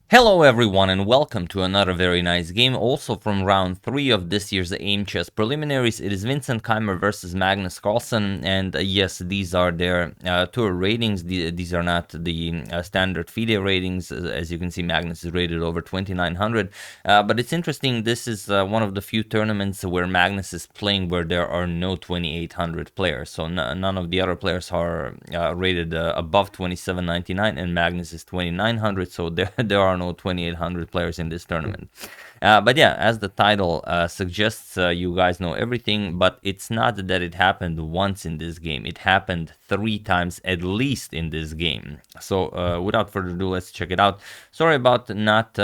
Hello everyone and welcome to another very nice game, also from round 3 of this year's Aimchess preliminaries. It is Vincent Keymer versus Magnus Carlsen, and yes, these are their tour ratings. These are not the standard FIDE ratings. As you can see, Magnus is rated over 2900, but it's interesting, this is one of the few tournaments where Magnus is playing where there are no 2800 players, so none of the other players are rated above 2799, and Magnus is 2900, so there are no 2800 players in this tournament. But yeah, as the title suggests, you guys know everything, but it's not that it happened once in this game. It happened 3 times at least in this game. So without further ado, let's check it out. Sorry about not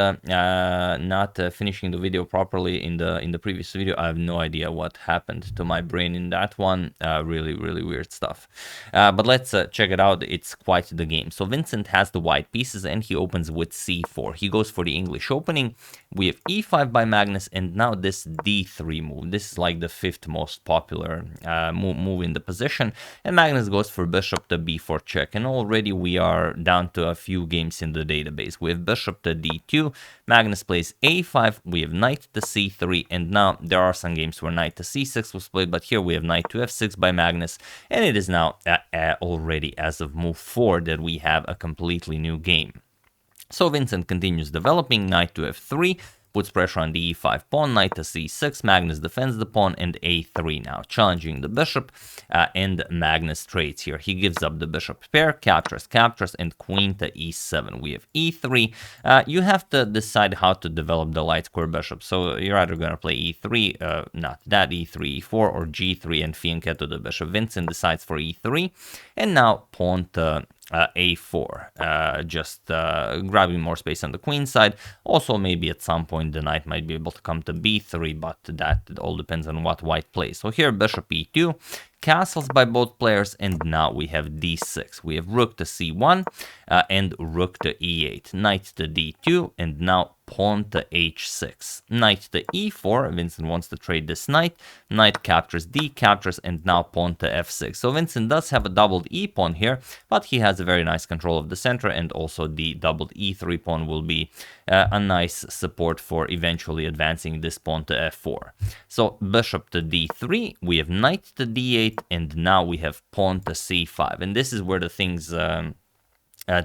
finishing the video properly in the previous video. I have no idea what happened to my brain in that one. Really weird stuff. But let's check it out. It's quite the game. So Vincent has the white pieces and he opens with c4. He goes for the English opening. We have e5 by Magnus, and now this d3 move. This is like the 5th most popular move in the position, and Magnus goes for bishop to b4 check, and already we are down to a few games in the database. We have bishop to d2, Magnus plays a5, we have knight to c3, and now there are some games where knight to c6 was played, but here we have knight to f6 by Magnus, and it is now already as of move 4 that we have a completely new game. So Vincent continues developing, knight to f3, puts pressure on the e5 pawn, knight to c6, Magnus defends the pawn, and a3 now, challenging the bishop, and Magnus trades here. He gives up the bishop pair, captures, and queen to e7. We have e3. You have to decide how to develop the light square bishop, so you're either going to play e3, not that, e3, e4, or g3 and fianchetto the bishop. Vincent decides for e3, and now pawn to a4, just grabbing more space on the queen side. Also, maybe at some point the knight might be able to come to b3, but that all depends on what white plays. So here bishop e2, castles by both players, and now we have d6. We have rook to c1 and rook to e8, knight to d2, and now pawn to h6, knight to e4. Vincent wants to trade this knight. Knight captures, d captures, and now pawn to f6. So Vincent does have a doubled e pawn here, but he has a very nice control of the center, and also the doubled e3 pawn will be a nice support for eventually advancing this pawn to f4. So bishop to d3, we have knight to d8, and now we have pawn to c5, and this is where the things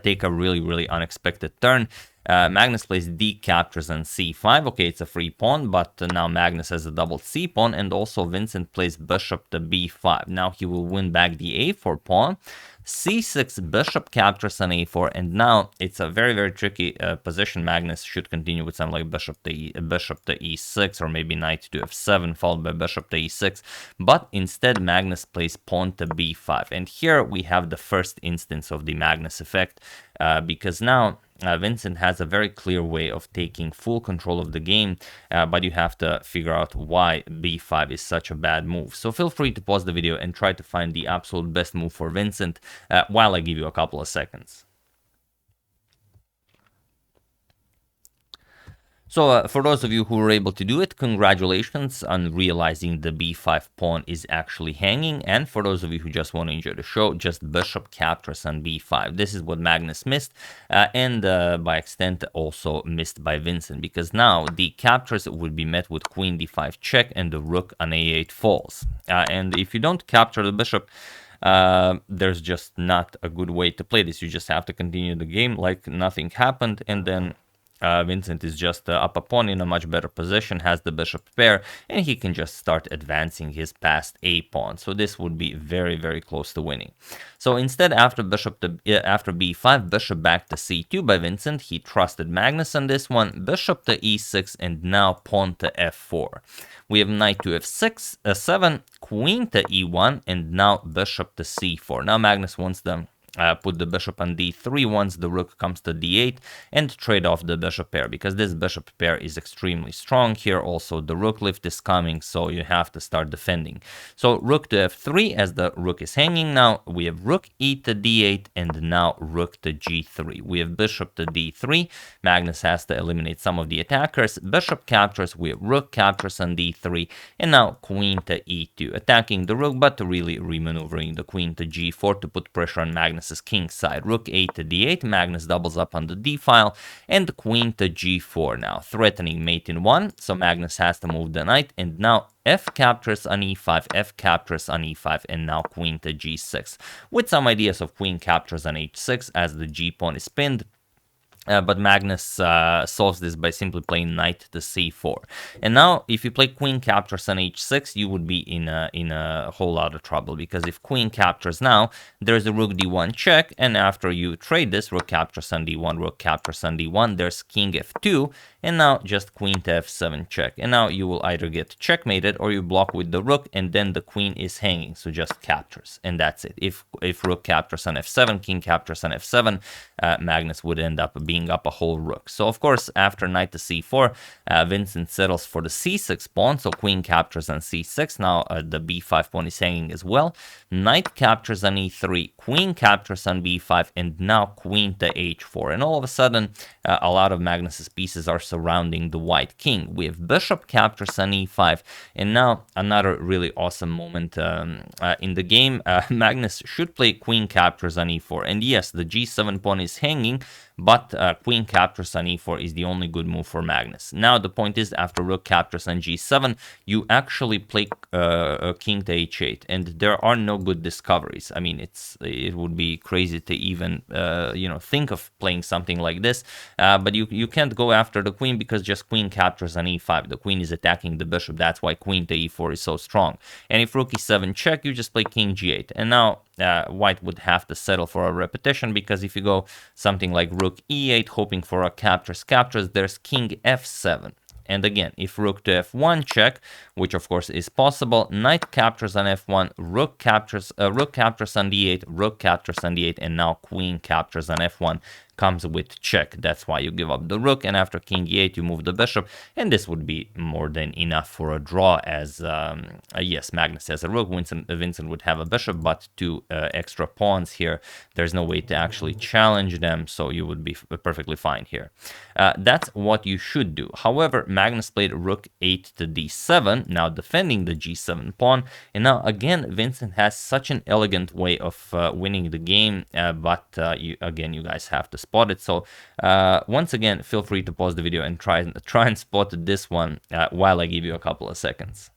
take a really unexpected turn. Magnus plays d captures on c5. Okay, it's a free pawn, but now Magnus has a double c pawn, and also Vincent plays bishop to b5. Now he will win back the a4 pawn. c6, bishop captures on a4, and now it's a very tricky position. Magnus should continue with something like bishop to e6, or maybe knight to f7 followed by bishop to e6, but instead Magnus plays pawn to b5, and here we have the first instance of the Magnus effect, because now Vincent has a very clear way of taking full control of the game, but you have to figure out why b5 is such a bad move. So feel free to pause the video and try to find the absolute best move for Vincent while I give you a couple of seconds. So for those of you who were able to do it, congratulations on realizing the b5 pawn is actually hanging. And for those of you who just want to enjoy the show, just bishop captures on b5. This is what Magnus missed, and by extent also missed by Vincent, because now the captures would be met with queen d5 check, and the rook on a8 falls. And if you don't capture the bishop, there's just not a good way to play this. You just have to continue the game like nothing happened, and then Vincent is just up a pawn in a much better position, has the bishop pair, and he can just start advancing his passed a pawn. So this would be very close to winning. So instead, after b5, bishop back to c2 by Vincent. He trusted Magnus on this one. Bishop to e6, and now pawn to f4. We have knight to f6, 7, queen to e1, and now bishop to c4. Now Magnus wants the put the bishop on d3 once the rook comes to d8, and trade off the bishop pair, because this bishop pair is extremely strong. Here also the rook lift is coming, so you have to start defending. So rook to f3 as the rook is hanging. Now we have rook e to d8, and now rook to g3. We have bishop to d3. Magnus has to eliminate some of the attackers. Bishop captures, we have rook captures on d3, and now queen to e2, attacking the rook, but really remaneuvering the queen to g4 to put pressure on Magnus Magnus's king side. Rook 8 to d8, Magnus doubles up on the d file, and queen to g4 now, threatening mate in 1, so Magnus has to move the knight, and now f captures on e5, f captures on e5, and now queen to g6, with some ideas of queen captures on h6 as the g pawn is pinned. But Magnus solves this by simply playing knight to c4. And now, if you play queen captures on h6, you would be in a whole lot of trouble, because if queen captures now, there's a rook d1 check, and after you trade this, rook captures on d1, rook captures on d1, there's king f2, and now just queen to f7 check. And now you will either get checkmated or you block with the rook, and then the queen is hanging, so just captures, and that's it. If rook captures on f7, king captures on f7, Magnus would end up being up a whole rook. So of course, after knight to c4, Vincent settles for the c6 pawn, so queen captures on c6. Now the b5 pawn is hanging as well. Knight captures on e3, queen captures on b5, and now queen to h4. And all of a sudden, a lot of Magnus's pieces are surrounding the white king. We have bishop captures on e5, and now another really awesome moment in the game. Magnus should play queen captures on e4, and yes, the g7 pawn is hanging, but queen captures on e4 is the only good move for Magnus. Now the point is, after rook captures on g7, you actually play king to h8, and there are no good discoveries. I mean, it would be crazy to even think of playing something like this, but you can't go after the queen, because just queen captures on e5. The queen is attacking the bishop. That's why queen to e4 is so strong. And if rook e7 check, you just play king g8, and now white would have to settle for a repetition, because if you go something like rook e8, hoping for a captures, there's king f7. And again, if rook to f1 check, which of course is possible, knight captures on f1, rook captures on d8, rook captures on d8, and now queen captures on f1 comes with check. That's why you give up the rook, and after king e8 you move the bishop, and this would be more than enough for a draw, as yes, Magnus has a rook, Vincent would have a bishop, but two extra pawns here, there's no way to actually challenge them, so you would be perfectly fine here. That's what you should do. However, Magnus played rook 8 to d7, now defending the g7 pawn, and now again Vincent has such an elegant way of winning the game, but you guys have to spot it. So once again, feel free to pause the video and try and spot this one while I give you a couple of seconds.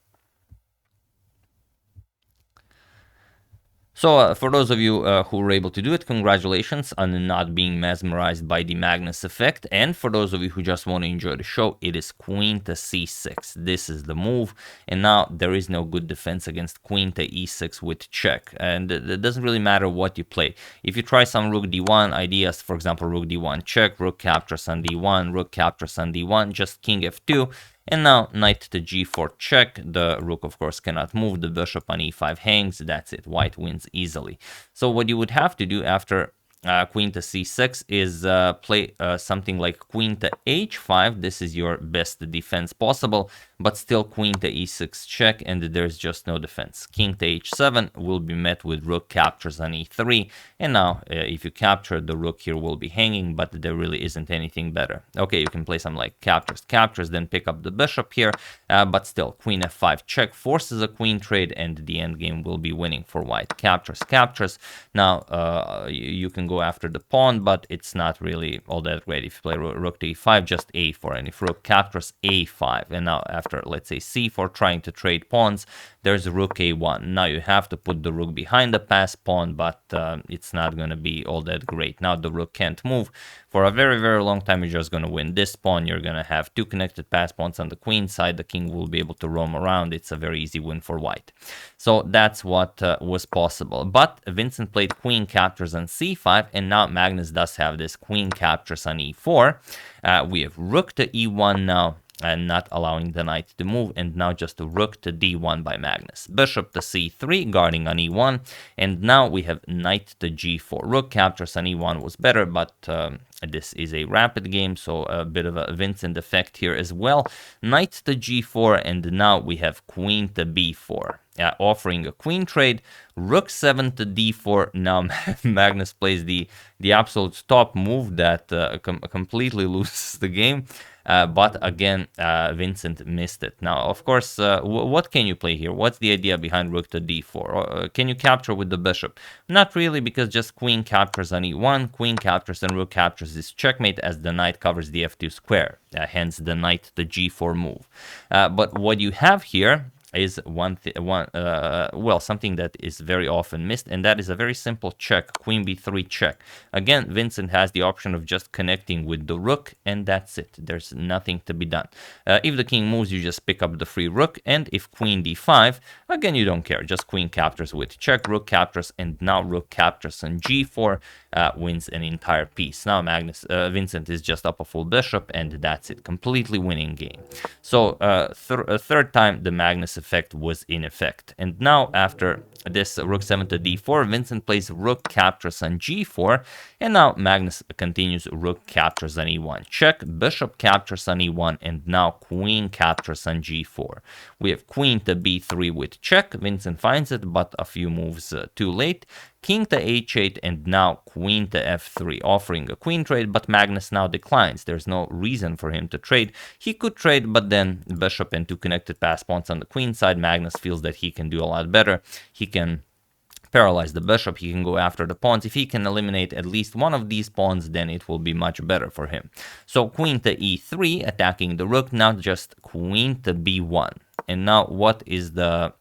So for those of you who were able to do it, congratulations on not being mesmerized by the Magnus effect. And for those of you who just want to enjoy the show, it is queen to c6. This is the move. And now there is no good defense against queen to e6 with check. And it doesn't really matter what you play. If you try some rook d1 ideas, for example, rook d1 check, rook captures on d1, rook captures on d1, just king f2, and now knight to g4 check. The rook, of course, cannot move. The bishop on e5 hangs. That's it. White wins easily. So what you would have to do after queen to c6 is play something like queen to h5. This is your best defense possible, but still queen to e6 check, and there's just no defense. King to h7 will be met with rook captures on e3, and now if you capture, the rook here will be hanging, but there really isn't anything better. Okay, you can play some like captures, then pick up the bishop here, but still queen f5 check forces a queen trade, and the endgame will be winning for white. Captures. Now you can go after the pawn, but it's not really all that great. If you play rook to e5, just a4, and if rook captures, a5, and now after, let's say, c4, trying to trade pawns, there's rook a1. Now you have to put the rook behind the passed pawn, but it's not going to be all that great. Now the rook can't move. For a very, very long time, you're just going to win this pawn. You're going to have two connected passed pawns on the queen side. The king will be able to roam around. It's a very easy win for white. So that's what was possible. But Vincent played queen captures on c5, and now Magnus does have this queen captures on e4. We have rook to e1 now, and not allowing the knight to move, and now just a rook to d1 by Magnus. Bishop to c3, guarding on e1, and now we have knight to g4. Rook captures on e1 was better, but this is a rapid game, so a bit of a Vincent effect here as well. Knight to g4, and now we have queen to b4. offering a queen trade. Rook 7 to d4. Now Magnus plays the absolute top move that completely loses the game. But again, Vincent missed it. Now, of course, what can you play here? What's the idea behind rook to d4? Can you capture with the bishop? Not really, because just queen captures on e1, queen captures and rook captures is checkmate as the knight covers the f2 square, hence the knight to g4 move. But what you have here is something that is very often missed, and that is a very simple check, queen b3 check. Again, Vincent has the option of just connecting with the rook, and that's it. There's nothing to be done. If the king moves, you just pick up the free rook, and if queen d5, again, you don't care. Just queen captures with check, rook captures, and now rook captures on g4, wins an entire piece. Now Vincent is just up a full bishop, and that's it. Completely winning game. So third time, the Magnus effect was in effect. And now after this rook 7 to d4, Vincent plays rook captures on g4, and now Magnus continues rook captures on e1. Check, bishop captures on e1, and now queen captures on g4. We have queen to b3 with check. Vincent finds it, but a few moves too late. King to h8, and now queen to f3, offering a queen trade, but Magnus now declines. There's no reason for him to trade. He could trade, but then bishop and two connected pass pawns on the queen side. Magnus feels that he can do a lot better. He can paralyze the bishop, he can go after the pawns. If he can eliminate at least one of these pawns, then it will be much better for him. So queen to e3, attacking the rook, now just queen to b1. And now what is the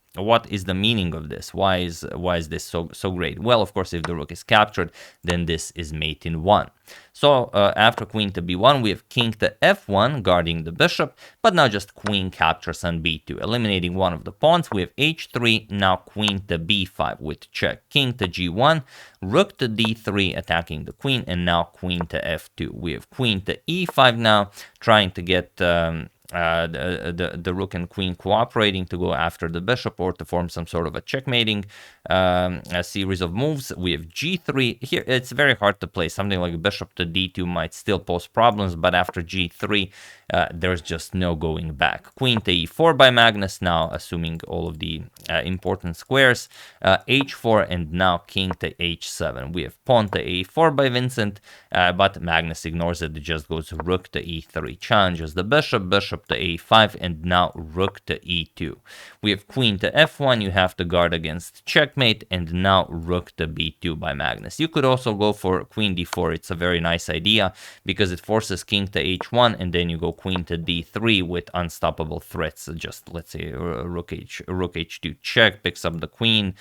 meaning of this? Why is this so great? Well, of course, if the rook is captured, then this is mate in 1. So after queen to b1, we have king to f1, guarding the bishop, but now just queen captures on b2, eliminating one of the pawns. We have h3, now queen to b5 with check, king to g1, rook to d3, attacking the queen, and now queen to f2. We have queen to e5 now, trying to get the rook and queen cooperating to go after the bishop or to form some sort of a checkmating a series of moves. We have g3 here. It's very hard to play. Something like bishop to d2 might still pose problems, but after g3 there's just no going back. Queen to e4 by Magnus, now assuming all of the important squares, h4, and now king to h7. We have pawn to a4 by Vincent, but Magnus ignores it. It just goes rook to e3, challenges the bishop, bishop to a5, and now rook to e2. We have queen to f1, you have to guard against checkmate, and now rook to b2 by Magnus. You could also go for queen d4. It's a very nice idea because it forces king to h1, and then you go queen to d3 with unstoppable threats. Just let's say rook h2 check, picks up the queen,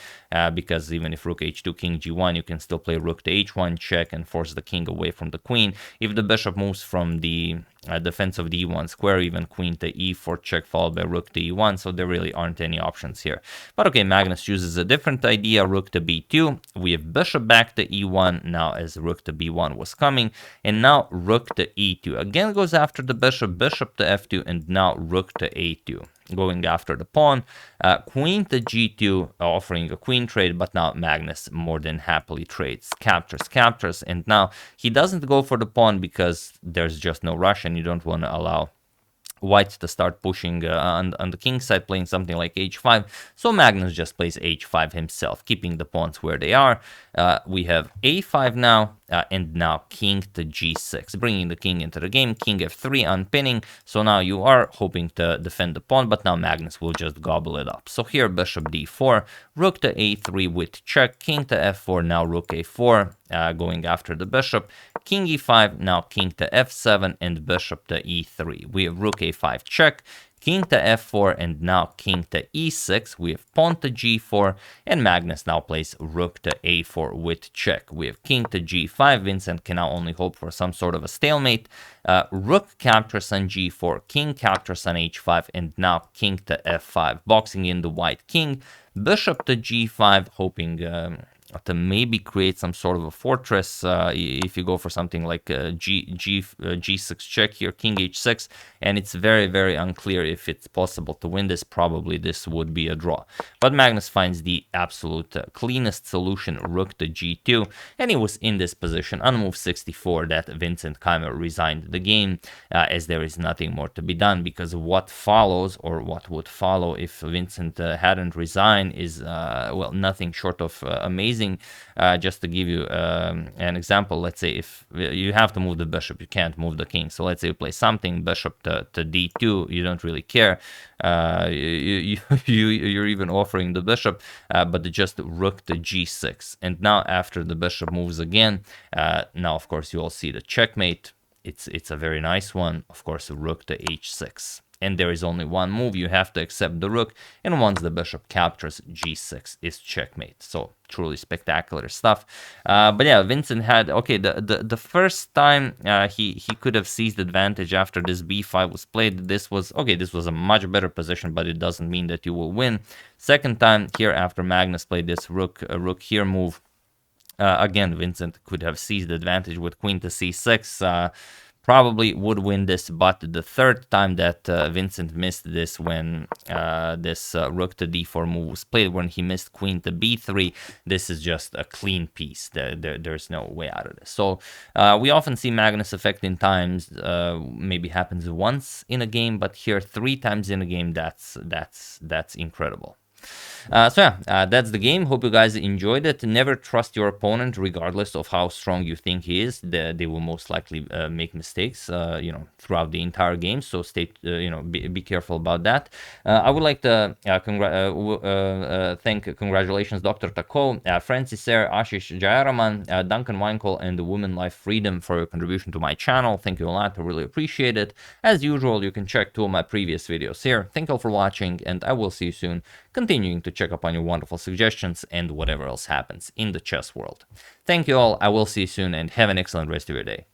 because even if rook h2, king g1, you can still play rook to h1 check and force the king away from the queen. If the bishop moves from the defense of the e1 square, even queen to e4 check followed by rook to e1, so there really aren't any options here. But okay, Magnus chooses a different idea, rook to b2. We have bishop back to e1 now as rook to b1 was coming, and now rook to e2. Again goes after the bishop, bishop to f2, and now rook to a2. Going after the pawn, queen to g2, offering a queen trade, but now Magnus more than happily trades, captures, and now he doesn't go for the pawn because there's just no rush, and you don't want to allow white to start pushing on the king side, playing something like h5. So Magnus just plays h5 himself, keeping the pawns where they are. We have a5 now, and now king to g6, bringing the king into the game. King f3 unpinning. So now you are hoping to defend the pawn, but now Magnus will just gobble it up. So here bishop d4, rook to a3 with check, king to f4, now rook a4, going after the bishop, king e5, now king to f7, and bishop to e3. We have rook a5 check, king to f4, and now king to e6. We have pawn to g4, and Magnus now plays rook to a4 with check. We have king to g5. Vincent can now only hope for some sort of a stalemate. Rook captures on g4, king captures on h5, and now king to f5, boxing in the white king. Bishop to g5, hoping to maybe create some sort of a fortress. If you go for something like G6 check here, King H6, and it's very, very unclear if it's possible to win this. Probably this would be a draw. But Magnus finds the absolute cleanest solution, Rook to G2, and he was in this position on move 64 that Vincent Keymer resigned the game, as there is nothing more to be done, because what follows, or what would follow if Vincent hadn't resigned, is well, nothing short of amazing. Just to give you an example, let's say if you have to move the bishop, you can't move the king. So let's say you play something, bishop to d2, you don't really care. You're even offering the bishop, but just rook to g6. And now after the bishop moves again, now of course you all see the checkmate. It's a very nice one. Of course, rook to h6. And there is only one move. You have to accept the rook, and once the bishop captures, g6 is checkmate. So truly spectacular stuff. But yeah, Vincent had, okay, the first time he could have seized advantage after this b5 was played. This was, okay, this was a much better position, but it doesn't mean that you will win. Second time here, after Magnus played this rook here move, again, Vincent could have seized advantage with queen to c6. Probably would win this, but the third time that Vincent missed this, when this rook to d4 move was played, when he missed queen to b3, this is just a clean piece. There's no way out of this. So we often see Magnus effect in times, maybe happens once in a game, but here 3 times in a game, that's incredible. So yeah, that's the game. Hope you guys enjoyed it. Never trust your opponent, regardless of how strong you think he is. They will most likely make mistakes, you know, throughout the entire game. So stay, you know, be careful about that. I would like to thank, congratulations, Dr. Tako, Francis Air, Ashish Jayaraman, Duncan Winkle, and the Women Life Freedom for your contribution to my channel. Thank you a lot. I really appreciate it. As usual, you can check 2 of my previous videos here. Thank you all for watching, and I will see you soon, continuing to check up on your wonderful suggestions and whatever else happens in the chess world. Thank you all. I will see you soon, and have an excellent rest of your day.